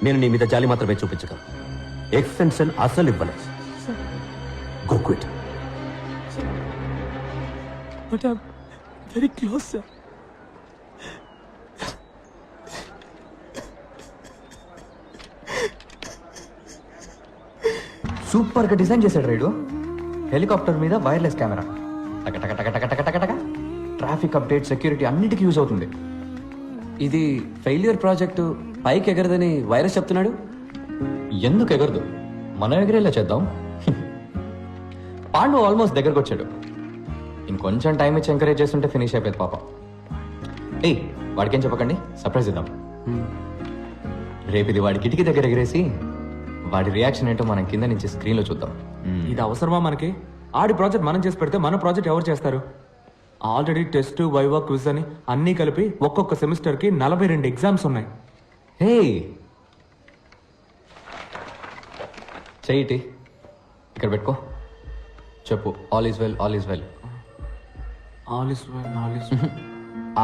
నేను నీ మీద జాలి మాత్రమే చూపించగలను. ఎక్స్టెన్షన్ అసలు ఇవ్వలేదు. Go quit. But I'm very close, sir. Super గా డిజైన్ చేశాడు రైడు. హెలికాప్టర్ మీద wireless camera, traffic update, security అన్నిటికీ యూజ్ అవుతుంది. ఇది ఫెయిల్యూర్ ప్రాజెక్టు, పైకి ఎగరదని వైరస్ చెప్తున్నాడు. ఎందుకు ఎగరదు? మనం ఎగిరేలా చేద్దాం. పాండు ఆల్మోస్ట్ దగ్గరకు వచ్చాడు. ఇంకొంచెం టైం ఇచ్చి ఎంకరేజ్ చేస్తుంటే ఫినిష్ అయిపోయింది పాప. ఏయ్, వాడికేం చెప్పకండి, సర్ప్రైజ్ ఇద్దాం. రేపు ఇది వాడి కిటికీ దగ్గర ఎగిరేసి వాడి రియాక్షన్ ఏంటో మనం కింద నుంచి స్క్రీన్ లో చూద్దాం. ఇది అవసరమా మనకి? ఆడి ప్రాజెక్ట్ మనం చేసి పెడితే మన ప్రాజెక్ట్ ఎవరు చేస్తారు? ఆల్రెడీ టెస్ట్, వైవా, క్విజ్ అని అన్నీ కలిపి ఒక్కొక్క సెమిస్టర్ కి 42 ఎగ్జామ్స్ ఉన్నాయి. హే, చెయ్యి ఇక్కడ పెట్టుకో. చెప్పు, all is well, all is well. All is well, all is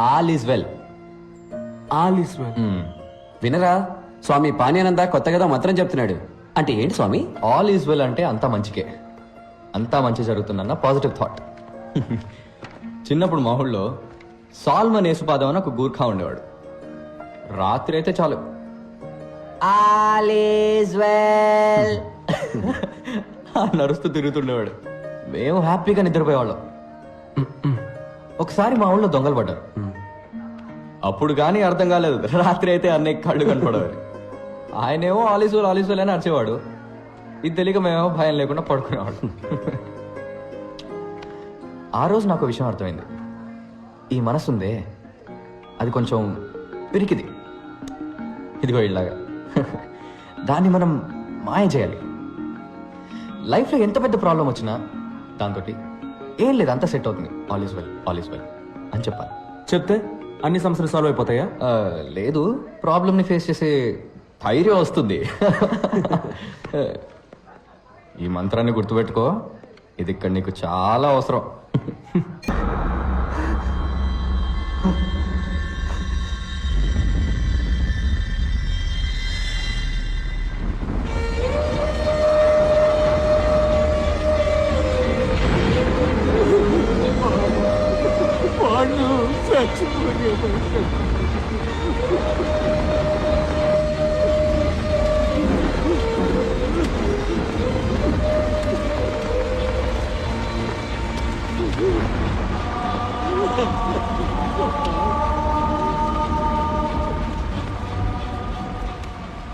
all is well, all is well. వినరా, స్వామి పానీయానంద కొత్తగా మంత్రం చెప్తున్నాడు. అంటే ఏంటి స్వామి? ఆల్ ఈజ్ వెల్ అంటే అంతా మంచికే, అంతా మంచి జరుగుతుందన్న పాజిటివ్ థాట్. చిన్నప్పుడు మా ఊళ్ళో సాల్మన్ యేసుపాదం అని ఒక గూర్ఖా ఉండేవాడు. రాత్రి అయితే చాలు ఆల్ ఈజ్ వెల్ నడుస్తూ తిరుగుతుండేవాడు. మేము హ్యాపీగా నిద్రపోయేవాళ్ళం. ఒకసారి మా ఊళ్ళో దొంగలు పడ్డారు. అప్పుడు కానీ అర్థం కాలేదు, రాత్రి అయితే అన్నయ్య కళ్ళు కనపడేవారు. ఆయనేమో ఆలీసులు ఆలీసులు అని అరిచేవాడు. ఇది తెలియక మేమేమో భయం లేకుండా పడుకునేవాడు. ఆ రోజు నాకు విషయం అర్థమైంది. ఈ మనసుందే, అది కొంచెం పిరికిది, ఇదిగో ఇలాగా. దాన్ని మనం మాయ చేయాలి. లైఫ్లో ఎంత పెద్ద ప్రాబ్లం వచ్చినా దాంతో ఏం లేదు, అంతా సెట్ అవుతుంది, all is well, all is well అని చెప్పాలి. చెప్తే అన్ని సమస్యలు సాల్వ్ అయిపోతాయా? లేదు, ప్రాబ్లమ్ని ఫేస్ చేసే ధైర్యం వస్తుంది. ఈ మంత్రాన్ని గుర్తుపెట్టుకో, ఇది ఇక్కడ నీకు చాలా అవసరం.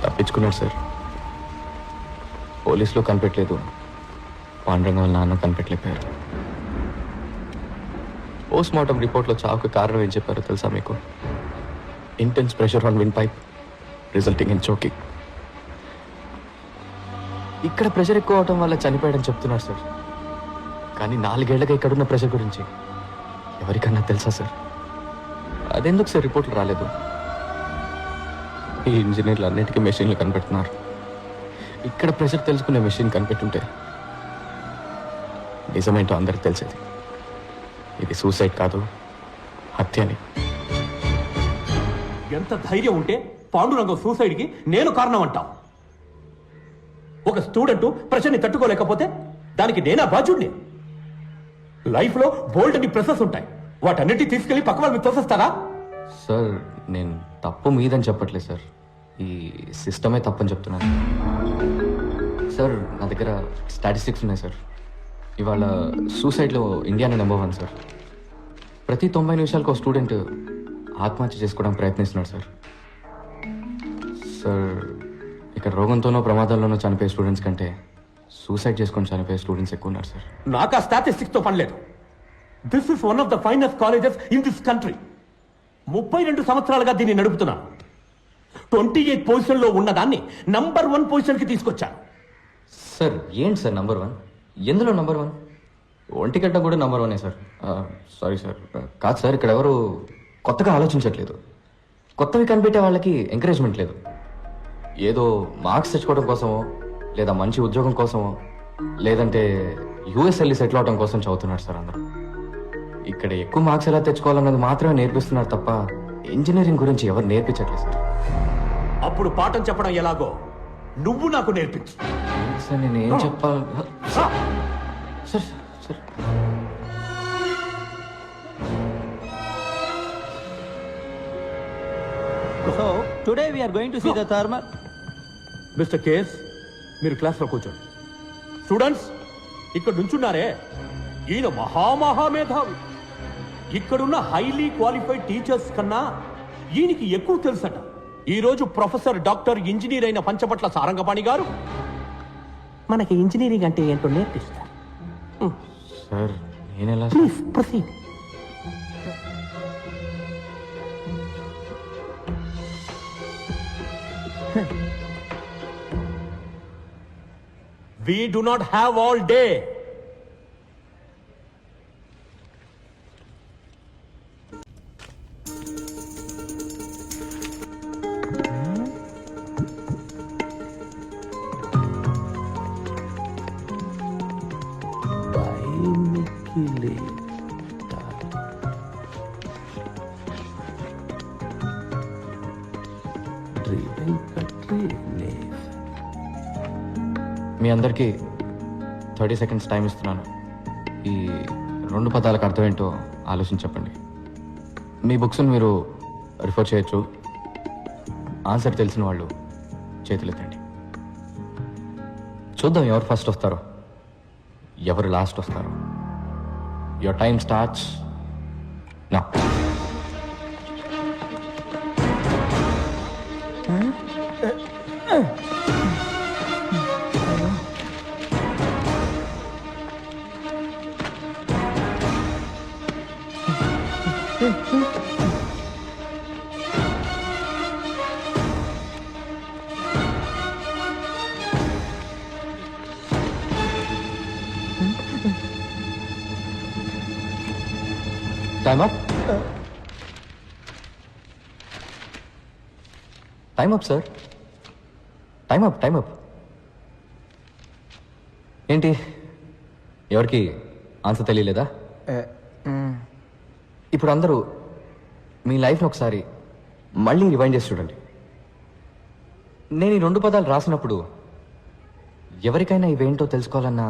తప్పించుకున్నాడు సార్. పోలీసులో కనిపెట్టలేదు, పాండురంగం వాళ్ళ నాన్న కనిపెట్టలేకపోయారు. పోస్ట్ మార్టం రిపోర్ట్లో చావుకు కారణం ఏం చెప్పారో తెలుసా మీకు? Intense pressure on wind pipe resulting in choking. ఇక్కడ ప్రెషర్ ఎక్కువ అవడం వల్ల చనిపోయాడని చెప్తున్నారు సార్. కానీ 4 ఏళ్లగా ఇక్కడున్న ప్రెషర్ గురించి ఎవరికన్నా తెలుసా సార్? అదెందుకు సార్ రిపోర్ట్లు రాలేదు? ఈ ఇంజనీర్లు అన్నిటికీ మెషిన్లు కనిపెడుతున్నారు. ఇక్కడ ప్రెషర్ తెలుసుకునే మెషిన్ కనిపెట్టుంటే నిజమేంటో అందరికి తెలిసేది. ఇది సూసైడ్ కాదు, హత్య అని. ఎంత ధైర్యం ఉంటే పాండురంగం సూసైడ్ కి నేను కారణం అంటావు? ఒక స్టూడెంట్ ప్రెషర్ని తట్టుకోలేకపోతే దానికి నేనా బాధ్యుడిని? లైఫ్ లో బోల్డ్ అని ప్రెసెస్ ఉంటాయి, వాటన్నిటి తీసుకెళ్లి పక్క వాళ్ళ మీద తోసేస్తారా? సార్, నేను తప్పు మీదని చెప్పట్లేదు సార్, ఈ సిస్టమే తప్పని చెప్తున్నాను. సార్, నా దగ్గర స్టాటిస్టిక్స్ ఉన్నాయి సార్. ఇవాళ సూసైడ్లో ఇండియానే నెంబర్ 1 సార్. ప్రతి 90 నిమిషాలకు ఒక స్టూడెంట్ ఆత్మహత్య చేసుకోవడానికి ప్రయత్నిస్తున్నాడు సార్. సార్, ఇక్కడ రోగంతోనో ప్రమాదాల్లోనో చనిపోయే స్టూడెంట్స్ కంటే సూసైడ్ చేసుకొని చనిపోయే స్టూడెంట్స్ ఎక్కువ ఉన్నారు సార్. నాకు ఆ స్టాటిస్టిక్స్ తో పని లేదు. This is one of the finest colleges in this country. 32 సంవత్సరాలుగా దీన్ని నడుపుతున్నాను. 28 పొజిషన్ లో ఉన్నదాన్ని నంబర్ 1 పొజిషన్ కి తీసుకొచ్చాను. సార్, ఏంటి సార్ నంబర్ 1? ఎందులో నంబర్ 1? ఒంటిగడ్డ కూడా నంబర్ 1 సార్. సారీ సార్, కాదు సార్, ఇక్కడ ఎవరు కొత్తగా ఆలోచించట్లేదు. కొత్తవి కనిపెట్టే వాళ్ళకి ఎంకరేజ్మెంట్ లేదు. ఏదో మార్క్స్ తెచ్చుకోవడం కోసమో, లేదా మంచి ఉద్యోగం కోసమో, లేదంటే యూఎస్ వెళ్ళి సెటిల్ అవడం కోసం చదువుతున్నారు సార్ అందరూ. ఇక్కడ ఎక్కువ మార్క్స్ ఎలా తెచ్చుకోవాలన్నది మాత్రమే నేర్పిస్తున్నారు తప్ప ఇంజనీరింగ్ గురించి ఎవరు నేర్పించట్లేదు సార్. అప్పుడు పాఠం చెప్పడం ఎలాగో నువ్వు నాకు నేర్పించు. సార్ నేను ఏం చెప్పాలి sir sir So today we are going to see the thermal. Mister case, మీరు క్లాస్లో కూర్చోండి. స్టూడెంట్స్, ఇక్కడ నుంచున్నారే, ఈయన మహామహామేధావి. ఇక్కడున్న హైలీ క్వాలిఫైడ్ టీచర్స్ కన్నా ఈయనకి ఎక్కువ తెలుసట. ఈ రోజు ప్రొఫెసర్ డాక్టర్ ఇంజనీర్ అయిన పంచపట్ల సారంగపాణి గారు మనకి ఇంజనీరింగ్ అంటే ఏంటో నేర్పిస్తారు. సార్ నేను ఎలా please proceed. We do not have all day. మీ అందరికీ 30 seconds టైం ఇస్తున్నాను. ఈ 2 పదాలకు అర్థం ఏంటో ఆలోచించి చెప్పండి. మీ బుక్స్ని మీరు రిఫర్ చేయొచ్చు. ఆన్సర్ తెలిసిన వాళ్ళు చేతులెత్తండి. చూద్దాం ఎవరు ఫస్ట్ వస్తారో, ఎవరు లాస్ట్ వస్తారో. యువర్ టైం స్టార్ట్స్ నా. Time up. Time up sir. Time up. Time up. ఏంటి ఎవరికి ఆన్సర్ తెలియలేదా? ఇప్పుడు అందరూ మీ లైఫ్ని ఒకసారి మళ్ళీ రివైండ్ చేసి చూడండి. నేను ఈ 2 పదాలు రాసినప్పుడు ఎవరికైనా ఇవేంటో తెలుసుకోవాలన్న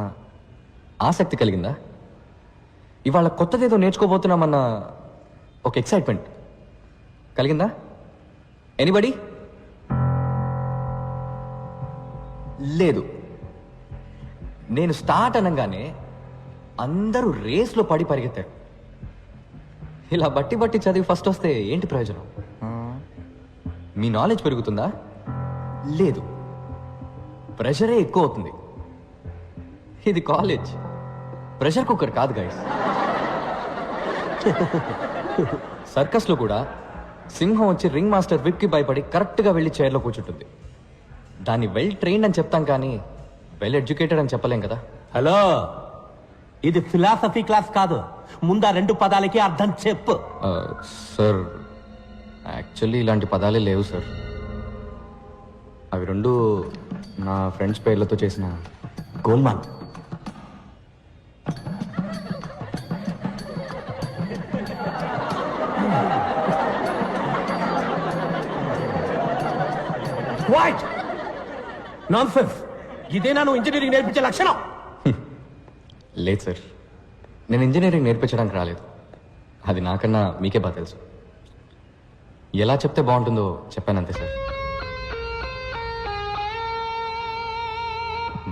ఆసక్తి కలిగిందా? ఇవాళ కొత్తదేదో నేర్చుకోబోతున్నామన్న ఒక ఎక్సైట్మెంట్ కలిగిందా? ఎనీబడి? లేదు. నేను స్టార్ట్ అనగానే అందరూ రేస్లో పడి పరిగెత్తారు. ఇలా బట్టి చదివి ఫస్ట్ వస్తే ఏంటి ప్రయోజనం? మీ నాలెడ్జ్ పెరుగుతుందా? లేదు, ప్రెషరే ఎక్కువ అవుతుంది. ఇది కాలేజ్, ప్రెషర్ కుక్కర్ కాదు గైస్. సర్కస్లో కూడా సింహం వచ్చి రింగ్ మాస్టర్ విప్కి భయపడి కరెక్ట్గా వెళ్ళి చైర్లో కూర్చుంటుంది. దాన్ని వెల్ ట్రైన్డ్ అని చెప్తాం కానీ వెల్ ఎడ్యుకేటెడ్ అని చెప్పలేం కదా. హలో, ఇది ఫిలాసఫీ క్లాస్ కాదు. ముందా 2 పదాలకి అర్థం చెప్పు. సార్ యాక్చువల్లీ ఇలాంటి పదాలే లేవు సార్. అవి 2 నా ఫ్రెండ్స్ పేర్లతో చేసిన గోల్మాల్. What nonsense! ఇదేనా నువ్వు ఇంజనీరింగ్ నేర్పించే లక్షణం? లేదు సార్, నేను ఇంజనీరింగ్ నేర్పించడానికి రాలేదు. అది నాకన్నా మీకే బాగా తెలుసు. ఎలా చెప్తే బాగుంటుందో చెప్పానంతే సార్.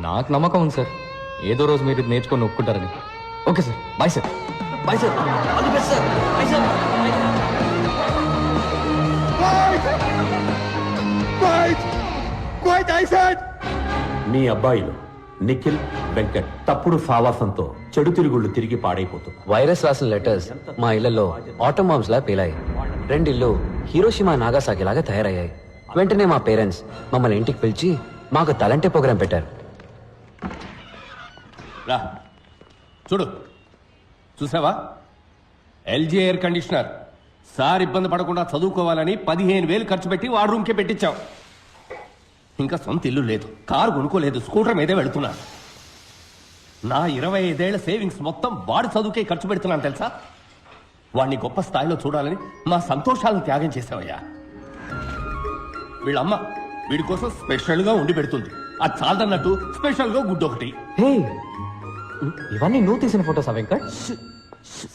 నాకు నమ్మకం ఉంది సార్, ఏదో రోజు మీరు ఇది నేర్చుకొని ఒప్పుకుంటారని. Okay sir, bye sir. Bye sir. All the best sir. Bye sir. మీ అబ్బాయిలు నిఖిల్, వెంకట్ తప్పుడు సావాసంతో చెడు తిరుగుళ్ళు తిరిగి పాడైపోతుంది. వైరస్ రాసిన లెటర్స్ మా ఇళ్లలో ఆటం బాంబ్స్ లా పేలాయి. 2 ఇళ్ళు హీరోషిమా నాగాసాకి లాగా తయారయ్యాయి. వెంటనే మా పేరెంట్స్ మమ్మల్ని ఇంటికి పిలిచి మాకు తలంటే ప్రోగ్రాం పెట్టారు. రా చూడు, చూసావా? LG air conditioner. సార్ ఇబ్బంది పడకుండా చదువుకోవాలని 15,000 ఖర్చు పెట్టి వాడు రూమ్కే పెట్టించాం. ఇంకా సొంత ఇల్లు లేదు, కారు కొనుక్కోలేదు, స్కూటర్ మీదే వెళుతున్నాను. నా 25 ఏళ్ల సేవింగ్స్ మొత్తం వాడి చదువుకే ఖర్చు పెడుతున్నాను తెలుసా? వాడిని గొప్ప స్థాయిలో చూడాలని మా సంతోషాలను త్యాగం చేసావయ్యా. వీళ్ళ అమ్మ వీడి కోసం స్పెషల్ గా ఉండి పెడుతుంది. అది చాలదన్నట్టు స్పెషల్ గా గుడ్డు ఒకటి. హే ఇవన్నీ నువ్వు తీసిన ఫొటోస్ వెంకట్?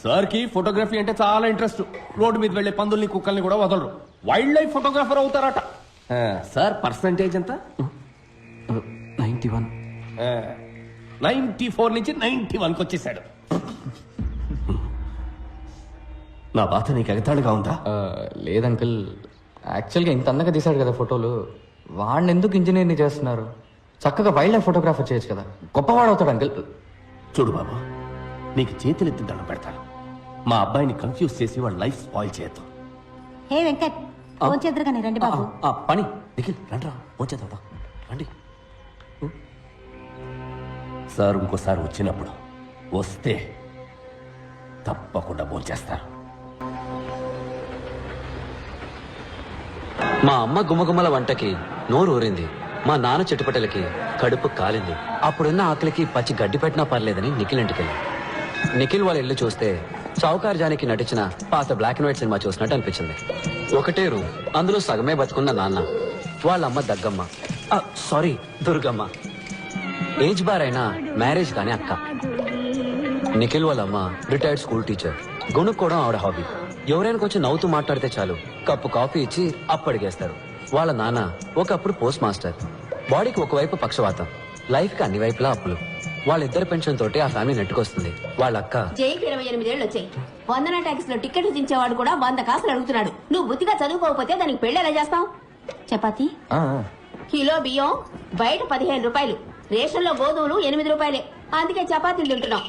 సార్ కి ఫోటోగ్రఫీ అంటే చాలా ఇంట్రెస్ట్. రోడ్డు మీద వెళ్లే పందుల్ని కుక్కల్ని కూడా వదలరు. వైల్డ్ లైఫ్ ఫోటోగ్రాఫర్ అవుతారట. సార్ పర్సంటేజ్ ఎంత? 91. 94 నుంచి 91కి వచ్చేసాడు. నా బాధ నీకు ఎగతాళిగా ఉందా? లేదు అంకుల్, యాక్చువల్గా ఇంత అందంగా తీశాడు కదా ఫోటోలు, వాడిని ఎందుకు ఇంజనీర్ని చేస్తున్నారు? చక్కగా వైల్డ్ లైఫ్ ఫోటోగ్రాఫర్ చేయొచ్చు కదా, గొప్పవాడు అవుతాడు అంకుల్. చూడు బాబు, నీకు చేతులెత్తి దండం పెడతాను. మా అబ్బాయిని కన్ఫ్యూజ్ చేసి వాడి లైఫ్ స్పాయిల్ చేయొద్దు. హే వెంకట్, ఫోన్ చేద్దరు కానీ రండి బాబు. పని నిఖిల్ రండి వచ్చేద్దాం రండి. సార్ ఇంకోసారి వచ్చినప్పుడు వస్తే తప్పకుండా భోంచేస్తారు. మా అమ్మ గుమగుమల వంటకి నోరు ఊరింది, మా నాన్న చెట్టుపట్టలకి కడుపు కాలింది. అప్పుడున్న ఆకలికి పచ్చి గడ్డి పెట్టినా పర్లేదని నిఖిల్ ఇంటికెళ్ళి. నిఖిల్ వాళ్ళ ఇల్లు చూస్తే చౌకార్ జానికి నటించిన పాత బ్లాక్ అండ్ వైట్ సినిమా చూసినట్టు అనిపించింది. ఒకటే రూమ్, అందులో సగమే బతుకున్న నాన్న, వాళ్ళ అమ్మ దగ్గమ్మ, సారీ దుర్గమ్మ, ఏజ్ బార్ అయినా మ్యారేజ్ కానీ అక్క. నిఖిల్ వాళ్ళ అమ్మ రిటైర్డ్ స్కూల్ టీచర్, గొనుక్కోవడం ఆవిడ హాబీ. ఎవరైనా కొంచెం నవ్వుతూ మాట్లాడితే చాలు కప్పు కాఫీ ఇచ్చి అప్పడిగేస్తారు. వాళ్ళ నాన్న ఒకప్పుడు పోస్ట్ మాస్టర్, బాడీకి ఒకవైపు పక్షవాతం, లైఫ్ కి అన్ని వైపులా అప్పులు. వాళ్ళిద్దరి పెన్షన్ తోటి ఆ ఫ్యామిలీ నెట్టుకొస్తుంది. వాళ్ళ అక్క జైకి 28 ఏళ్ళు వచ్చాయి. వందన ట్యాక్స్ లో టికెట్ దించేవాడు కూడా 100 కాసులు అడుగుతున్నాడు. నువ్వు బుద్ధిగా చదువుకోకపోతే దానికి పెళ్లి ఎలా చేస్తావు? చపాతి కిలో బియ్యం బయట 15 రూపాయలు, రేషన్ లో గోధుమలు 8 రూపాయలే. అందుకే చపాతీలు తింటున్నాం.